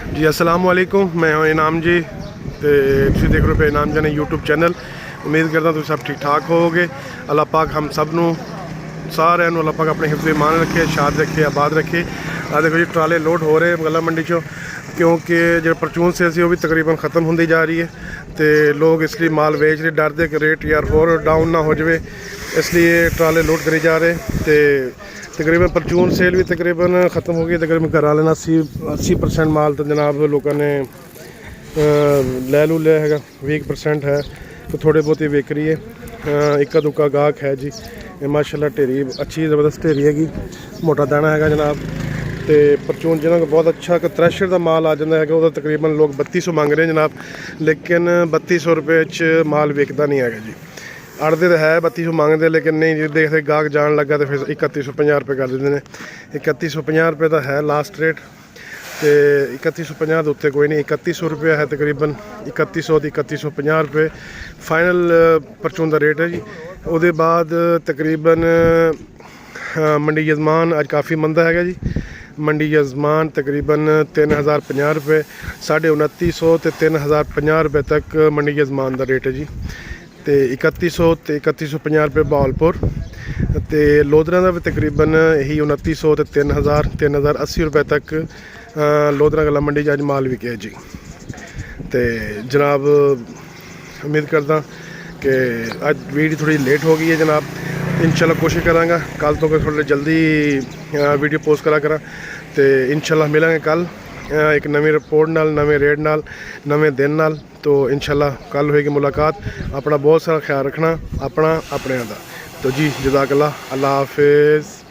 जी अस्सलाम वालेकुम, मैं हूं इनाम जी ते तुसीं देख रहे हो इनाम जी ने यूट्यूब चैनल। उम्मीद करदा तुसीं सब ठीक ठाक होवोगे। अल्लाह पाक हम सब नूं सारिਆਂ ਨੂੰ अल्लाह पाक अपने हिफ्ज़ ईमान रखे, शाद रखे, आबाद रखे। आ देखो जी ट्राले लोड हो रहे गला मंडी चो, क्योंकि जो परचून सेल सी वो भी तकरीबन ख़त्म होंदी जा रही है तो लोग इसलिए माल बेच रहे, डरते कि रेट यार होर डाउन ना हो जाए, इसलिए ट्राले लोड करे जा रहे। तो तकरीबन परचून सेल भी तकरीबन ख़त्म हो गई। तकरीबन घर वाले 80% माल तो जनाब लोगों ने लै लू लिया है, 20% है तो थोड़े बहुत ही विक रही है। इक्का दुक्का गाहक है जी, माशाल्लाह ढेरी अच्छी ज़बरदस्त ढेरी हैगी, मोटा दाना है जनाब। तो परचून जिन्हों को बहुत अच्छा त्रैशर का माल आ जाता है, वह तकरीबन लोग 3200 मंग रहे हैं जनाब, लेकिन 3200 रुपये माल विकता नहीं है जी। अड़ते तो है 3200 मंगते, लेकिन नहीं जी देखते गाहक जान लगा तो फिर 3150 रुपये कर देते हैं। 3150 रुपये का है लास्ट रेट, तो 3150 के उत्ते कोई नहीं, 3100 रुपया है तकरीबन, 3100 तो 3150 रुपये फाइनल परचून का रेट है जी। उसदे बाद तकरीबन मंडी यजमान अज काफ़ी मंदा है जी। मंडी यजमान तकरीबन 3050 रुपये, 2950 तो 3050 रुपये तक मंडी यजमान का रेट है जी। तो 3100 तो 3150 रुपये बहावलपुर, तो लोधरा का भी तकरीबन यही 2900 तो 3080 रुपये तक लोधरा गला मंडी अज माल विके जी। तो जनाब उम्मीद करदा कि अज वीडियो थोड़ी लेट हो गई है जनाब, इंशाल्लाह कोशिश करांगा कल तो थोड़ी जल्दी वीडियो पोस्ट करा करा। तो इंशाल्लाह मिलेंगे कल एक नवी रिपोर्ट नाल, नवे रेट नाल, नवे दिन नाल। तो इंशाल्लाह कल होएगी मुलाकात। अपना बहुत सारा ख्याल रखना अपना अपने दा। तो जी जज़ाकल्लाह, अल्लाह हाफिज़।